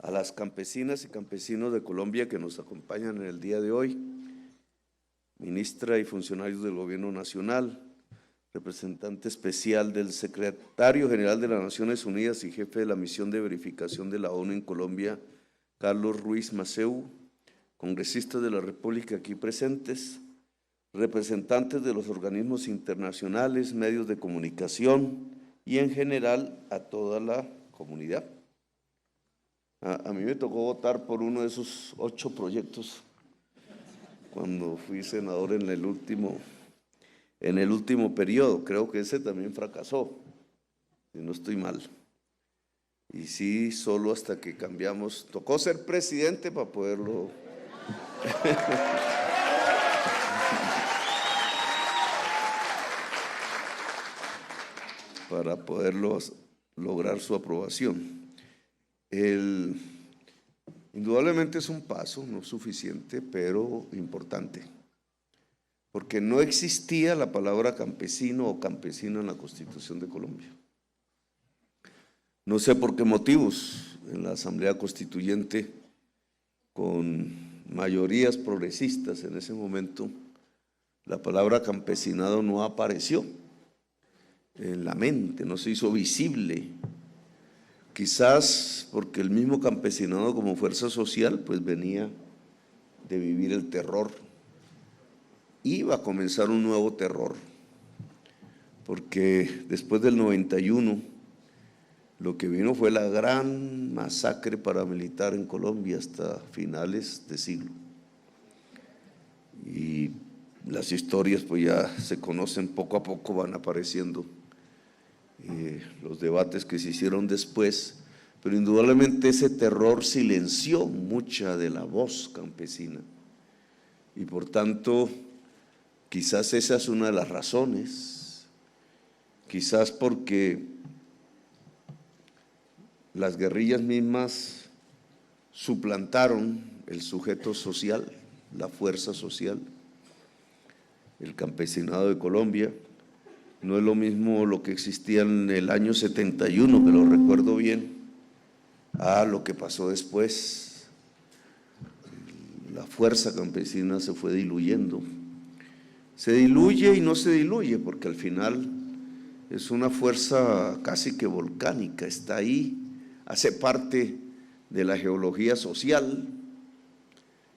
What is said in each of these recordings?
a las campesinas y campesinos de Colombia que nos acompañan en el día de hoy, ministra y funcionarios del Gobierno Nacional, representante especial del Secretario General de las Naciones Unidas y jefe de la misión de verificación de la ONU en Colombia, Carlos Ruiz Maceu, congresistas de la República aquí presentes, representantes de los organismos internacionales, medios de comunicación y en general a toda la comunidad. A mí me tocó votar por uno de esos 8 proyectos cuando fui senador en el último periodo. Creo que ese también fracasó, si no estoy mal. Y sí, solo hasta que cambiamos, tocó ser presidente para poderlo… para poderlo lograr su aprobación. Indudablemente es un paso, no suficiente, pero importante, porque no existía la palabra campesino o campesina en la Constitución de Colombia. No sé por qué motivos en la Asamblea Constituyente, con mayorías progresistas en ese momento, la palabra campesinado no apareció en la mente, no se hizo visible. Quizás porque el mismo campesinado como fuerza social pues venía de vivir el terror. Iba a comenzar un nuevo terror, porque después del 91 lo que vino fue la gran masacre paramilitar en Colombia hasta finales de siglo. Y las historias pues ya se conocen, poco a poco van apareciendo los debates que se hicieron después, pero indudablemente ese terror silenció mucha de la voz campesina y por tanto quizás esa es una de las razones, quizás porque las guerrillas mismas suplantaron el sujeto social, la fuerza social, el campesinado de Colombia. No es lo mismo lo que existía en el año 71, que lo recuerdo bien, a lo que pasó después. La fuerza campesina se fue diluyendo. Se diluye y no se diluye, porque al final es una fuerza casi que volcánica, está ahí, hace parte de la geología social,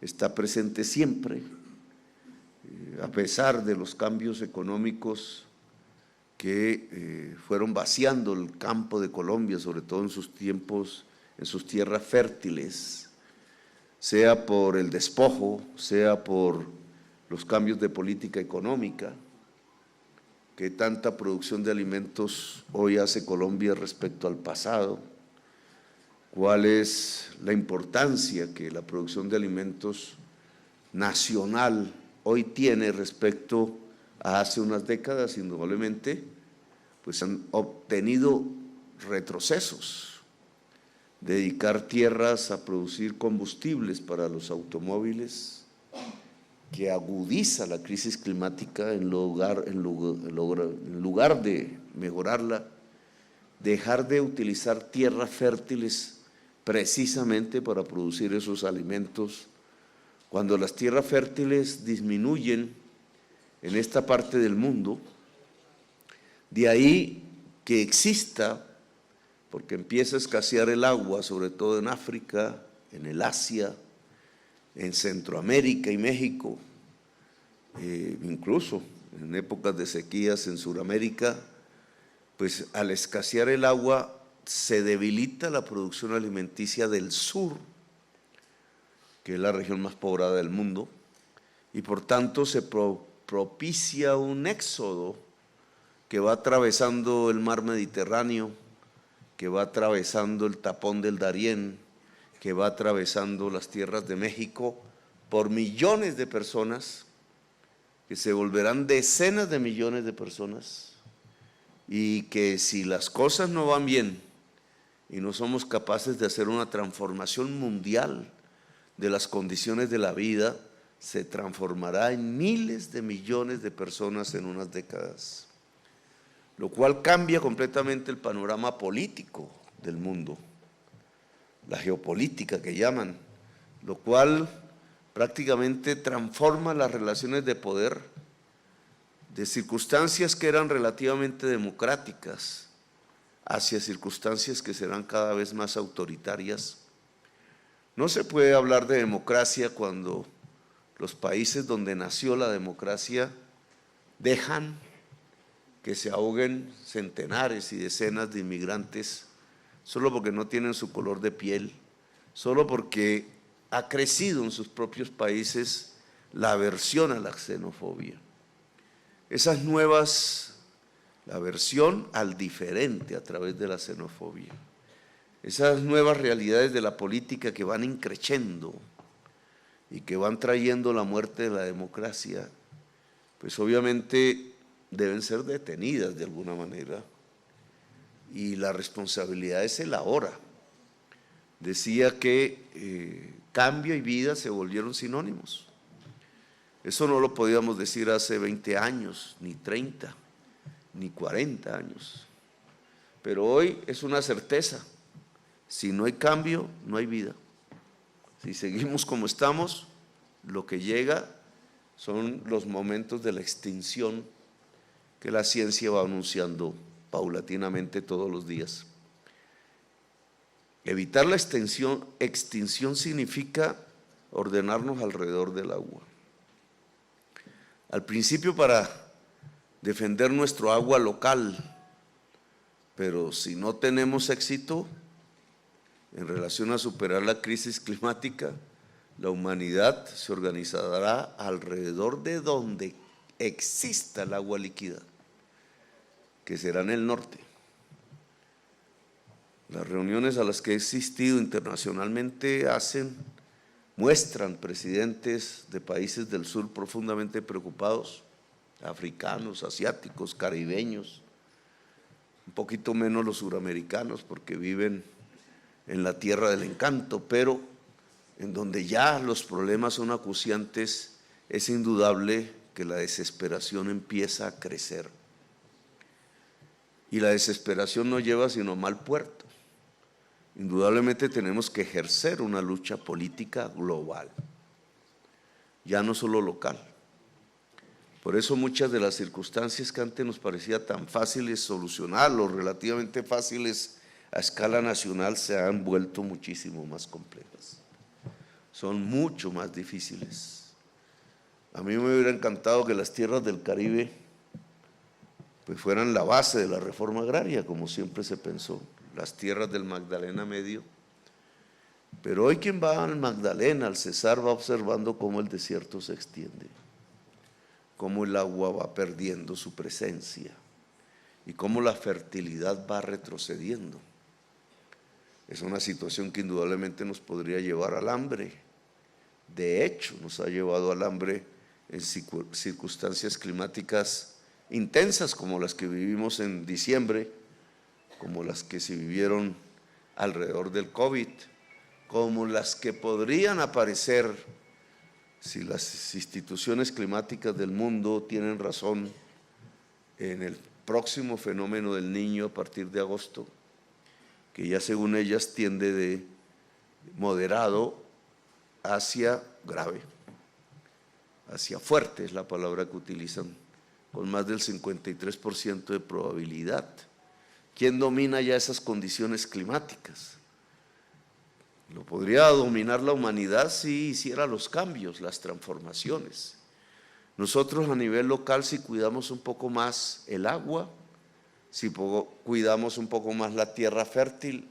está presente siempre, a pesar de los cambios económicos que fueron vaciando el campo de Colombia, sobre todo en sus tiempos, en sus tierras fértiles, sea por el despojo, sea por los cambios de política económica, que tanta producción de alimentos hoy hace Colombia respecto al pasado, cuál es la importancia que la producción de alimentos nacional hoy tiene respecto a hace unas décadas. Indudablemente, pues han obtenido retrocesos. Dedicar tierras a producir combustibles para los automóviles, que agudiza la crisis climática en lugar de mejorarla, dejar de utilizar tierras fértiles precisamente para producir esos alimentos. Cuando las tierras fértiles disminuyen en esta parte del mundo, de ahí que exista, porque empieza a escasear el agua, sobre todo en África, en el Asia, en Centroamérica y México, incluso en épocas de sequías en Sudamérica, pues al escasear el agua se debilita la producción alimenticia del sur, que es la región más poblada del mundo, y por tanto se propicia un éxodo que va atravesando el mar Mediterráneo, que va atravesando el tapón del Darién, que va atravesando las tierras de México, por millones de personas, que se volverán decenas de millones de personas, y que si las cosas no van bien y no somos capaces de hacer una transformación mundial de las condiciones de la vida, se transformará en miles de millones de personas en unas décadas, lo cual cambia completamente el panorama político del mundo. la geopolítica que llaman, lo cual prácticamente transforma las relaciones de poder de circunstancias que eran relativamente democráticas hacia circunstancias que serán cada vez más autoritarias. No se puede hablar de democracia cuando los países donde nació la democracia dejan que se ahoguen centenares y decenas de inmigrantes solo porque no tienen su color de piel, solo porque ha crecido en sus propios países la aversión a la xenofobia. Esas nuevas, la aversión al diferente a través de la xenofobia, esas nuevas realidades de la política que van increciendo y que van trayendo la muerte de la democracia, pues obviamente deben ser detenidas de alguna manera, y la responsabilidad es el ahora. Decía que cambio y vida se volvieron sinónimos. Eso no lo podíamos decir hace 20 años, ni 30, ni 40 años. Pero hoy es una certeza. Si no hay cambio, no hay vida. Si seguimos como estamos, lo que llega son los momentos de la extinción que la ciencia va anunciando paulatinamente todos los días. Evitar la extinción significa ordenarnos alrededor del agua. Al principio para defender nuestro agua local, pero si no tenemos éxito en relación a superar la crisis climática, la humanidad se organizará alrededor de donde exista el agua líquida, que será en el norte. Las reuniones a las que he asistido internacionalmente muestran presidentes de países del sur profundamente preocupados, africanos, asiáticos, caribeños, un poquito menos los suramericanos porque viven en la tierra del encanto, pero en donde ya los problemas son acuciantes, es indudable que la desesperación empieza a crecer. Y la desesperación no lleva sino a mal puerto. Indudablemente tenemos que ejercer una lucha política global, ya no solo local. Por eso muchas de las circunstancias que antes nos parecía tan fáciles solucionar, o relativamente fáciles a escala nacional, se han vuelto muchísimo más complejas. Son mucho más difíciles. A mí me hubiera encantado que las tierras del Caribe pues fueran la base de la reforma agraria, como siempre se pensó, las tierras del Magdalena Medio. Pero hoy quien va al Magdalena, al Cesar, va observando cómo el desierto se extiende, cómo el agua va perdiendo su presencia y cómo la fertilidad va retrocediendo. Es una situación que indudablemente nos podría llevar al hambre. De hecho, nos ha llevado al hambre en circunstancias climáticas intensas como las que vivimos en diciembre, como las que se vivieron alrededor del COVID, como las que podrían aparecer si las instituciones climáticas del mundo tienen razón en el próximo fenómeno del Niño a partir de agosto, que ya según ellas tiende de moderado hacia grave, hacia fuerte es la palabra que utilizan, con más del 53% de probabilidad. ¿Quién domina ya esas condiciones climáticas? Lo podría dominar la humanidad si hiciera los cambios, las transformaciones. Nosotros a nivel local, si cuidamos un poco más el agua, si cuidamos un poco más la tierra fértil,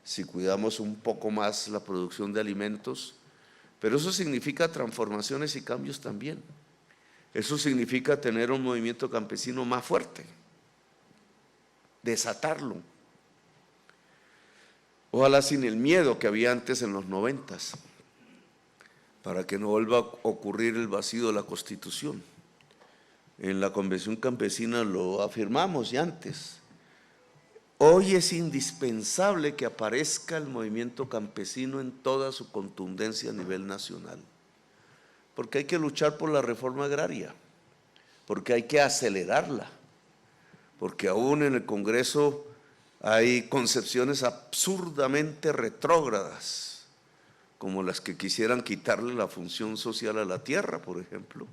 si cuidamos un poco más la producción de alimentos, pero eso significa transformaciones y cambios también. Eso significa tener un movimiento campesino más fuerte, desatarlo. Ojalá sin el miedo que había antes en los 90s, para que no vuelva a ocurrir el vacío de la Constitución. En la Convención Campesina lo afirmamos ya antes. Hoy es indispensable que aparezca el movimiento campesino en toda su contundencia a nivel nacional, porque hay que luchar por la reforma agraria, porque hay que acelerarla, porque aún en el Congreso Hay concepciones absurdamente retrógradas, como las que quisieran quitarle la función social a la tierra, por ejemplo,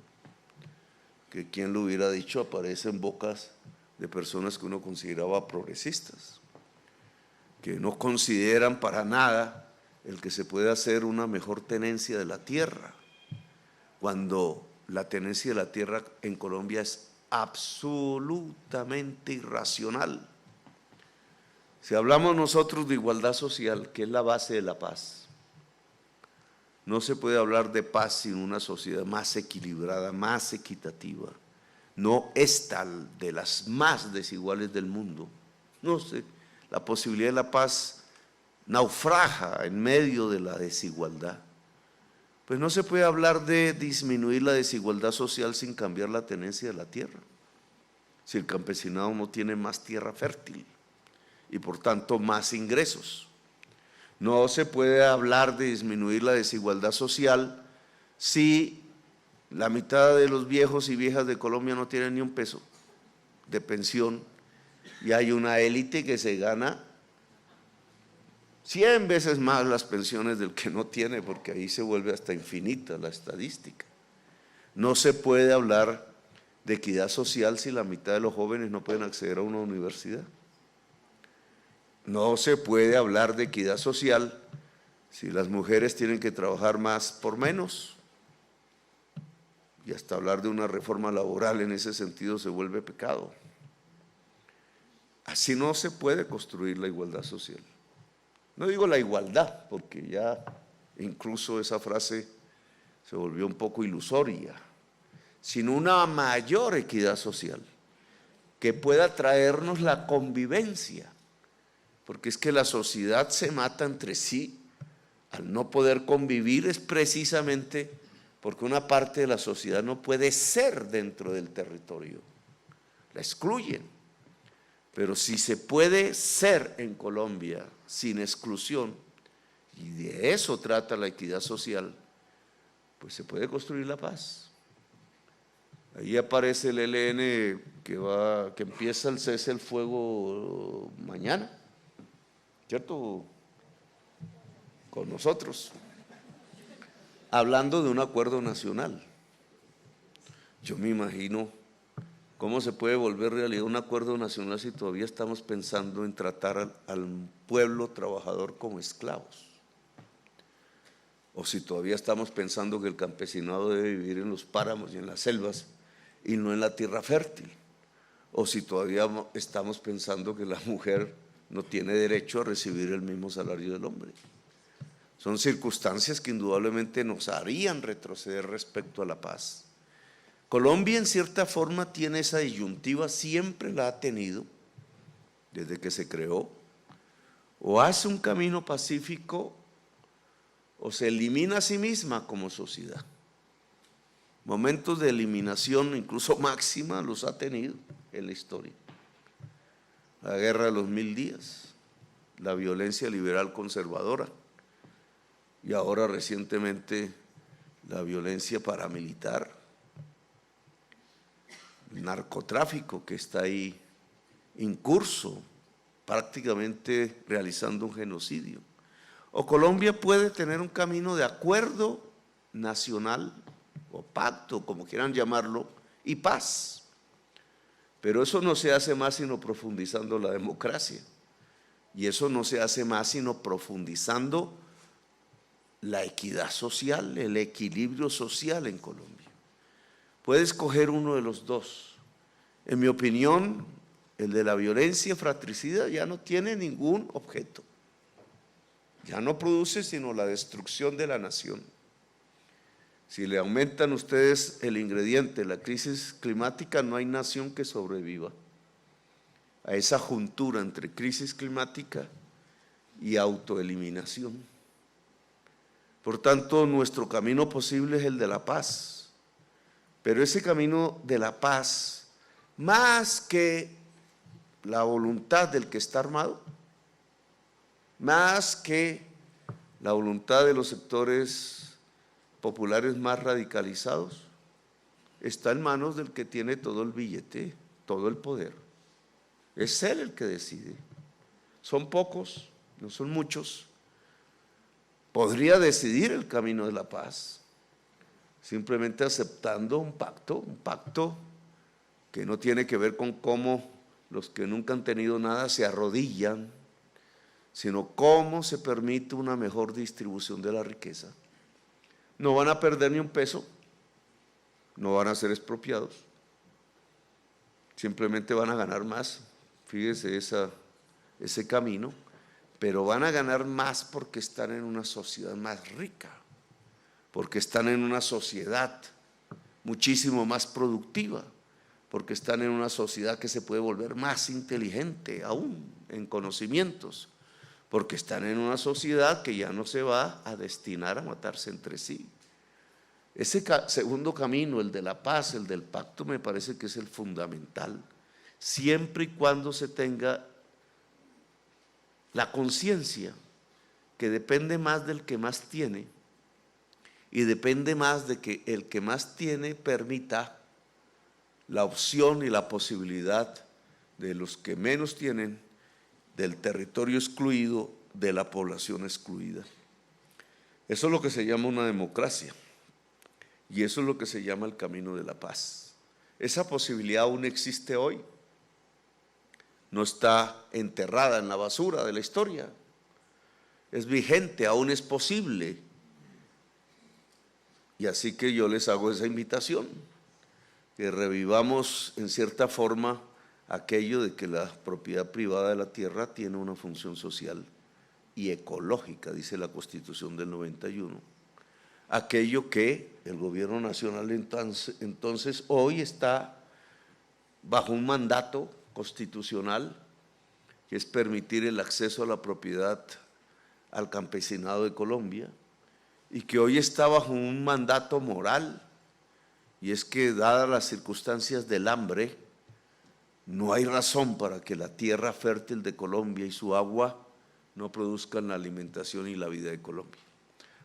que quien lo hubiera dicho, aparece en bocas de personas que uno consideraba progresistas, que no consideran para nada el que se puede hacer una mejor tenencia de la tierra, cuando la tenencia de la tierra en Colombia es absolutamente irracional. Si hablamos nosotros de igualdad social, que es la base de la paz, no se puede hablar de paz sin una sociedad más equilibrada, más equitativa. No esta de las más desiguales del mundo. No sé, la posibilidad de la paz naufraga en medio de la desigualdad. Pues no se puede hablar de disminuir la desigualdad social sin cambiar la tenencia de la tierra. Si el campesinado no tiene más tierra fértil y por tanto más ingresos. No se puede hablar de disminuir la desigualdad social si la mitad de los viejos y viejas de Colombia no tienen ni un peso de pensión y hay una élite que se gana 100 veces más las pensiones del que no tiene, porque ahí se vuelve hasta infinita la estadística. No se puede hablar de equidad social si la mitad de los jóvenes no pueden acceder a una universidad. No se puede hablar de equidad social si las mujeres tienen que trabajar más por menos. Y hasta hablar de una reforma laboral en ese sentido se vuelve pecado. Así no se puede construir la igualdad social. No digo la igualdad, porque ya incluso esa frase se volvió un poco ilusoria, sino una mayor equidad social que pueda traernos la convivencia, porque es que la sociedad se mata entre sí al no poder convivir, es precisamente porque una parte de la sociedad no puede ser dentro del territorio, la excluyen. Pero si se puede ser en Colombia sin exclusión, y de eso trata la equidad social, pues se puede construir la paz. Ahí aparece el ELN que empieza el cese del fuego mañana, ¿cierto? Con nosotros, hablando de un acuerdo nacional. Yo me imagino cómo se puede volver realidad un acuerdo nacional si todavía estamos pensando en tratar al pueblo trabajador como esclavos, o si todavía estamos pensando que el campesinado debe vivir en los páramos y en las selvas y no en la tierra fértil, o si todavía estamos pensando que la mujer no tiene derecho a recibir el mismo salario del hombre. Son circunstancias que indudablemente nos harían retroceder respecto a la paz. Colombia en cierta forma tiene esa disyuntiva, siempre la ha tenido desde que se creó, o hace un camino pacífico o se elimina a sí misma como sociedad. Momentos de eliminación incluso máxima los ha tenido en la historia. La guerra de los 1000 días, la violencia liberal conservadora y ahora recientemente la violencia paramilitar, el narcotráfico que está ahí incurso, prácticamente realizando un genocidio. O Colombia puede tener un camino de acuerdo nacional o pacto, como quieran llamarlo, y paz. Pero eso no se hace más sino profundizando la democracia. Y eso no se hace más sino profundizando la equidad social, el equilibrio social en Colombia. Puede escoger uno de los dos. En mi opinión, el de la violencia fratricida ya no tiene ningún objeto. Ya no produce sino la destrucción de la nación. Si le aumentan ustedes el ingrediente, la crisis climática, no hay nación que sobreviva a esa juntura entre crisis climática y autoeliminación. Por tanto, nuestro camino posible es el de la paz. Pero ese camino de la paz, más que la voluntad del que está armado, más que la voluntad de los sectores populares más radicalizados, está en manos del que tiene todo el billete, todo el poder. Es él el que decide. son pocos, no son muchos, podría decidir el camino de la paz, simplemente aceptando un pacto que no tiene que ver con cómo los que nunca han tenido nada se arrodillan, sino cómo se permite una mejor distribución de la riqueza. No van a perder ni un peso, no van a ser expropiados, simplemente van a ganar más, fíjese ese camino, pero van a ganar más porque están en una sociedad más rica, porque están en una sociedad muchísimo más productiva, porque están en una sociedad que se puede volver más inteligente aún en conocimientos, porque están en una sociedad que ya no se va a destinar a matarse entre sí. Ese segundo camino, el de la paz, el del pacto, me parece que es el fundamental, siempre y cuando se tenga la conciencia que depende más del que más tiene y depende más de que el que más tiene permita la opción y la posibilidad de los que menos tienen, del territorio excluido, de la población excluida. Eso es lo que se llama una democracia y eso es lo que se llama el camino de la paz. Esa posibilidad aún existe hoy, no está enterrada en la basura de la historia, es vigente, aún es posible. Y así que yo les hago esa invitación, que revivamos en cierta forma aquello de que la propiedad privada de la tierra tiene una función social y ecológica, dice la Constitución del 91. Aquello que el gobierno nacional entonces hoy está bajo un mandato constitucional, que es permitir el acceso a la propiedad al campesinado de Colombia, y que hoy está bajo un mandato moral, y es que dadas las circunstancias del hambre, no hay razón para que la tierra fértil de Colombia y su agua no produzcan la alimentación y la vida de Colombia.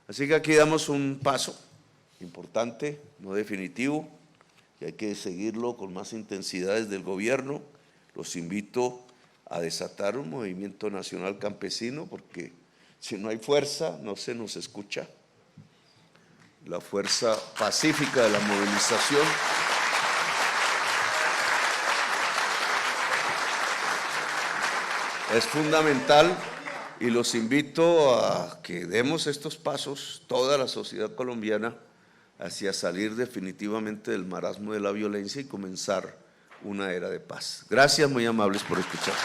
Así que aquí damos un paso importante, no definitivo, y hay que seguirlo con más intensidad desde el gobierno. Los invito a desatar un movimiento nacional campesino, porque si no hay fuerza, no se nos escucha. La fuerza pacífica de la movilización es fundamental, y los invito a que demos estos pasos, toda la sociedad colombiana, hacia salir definitivamente del marasmo de la violencia y comenzar una era de paz. Gracias, muy amables por escuchar.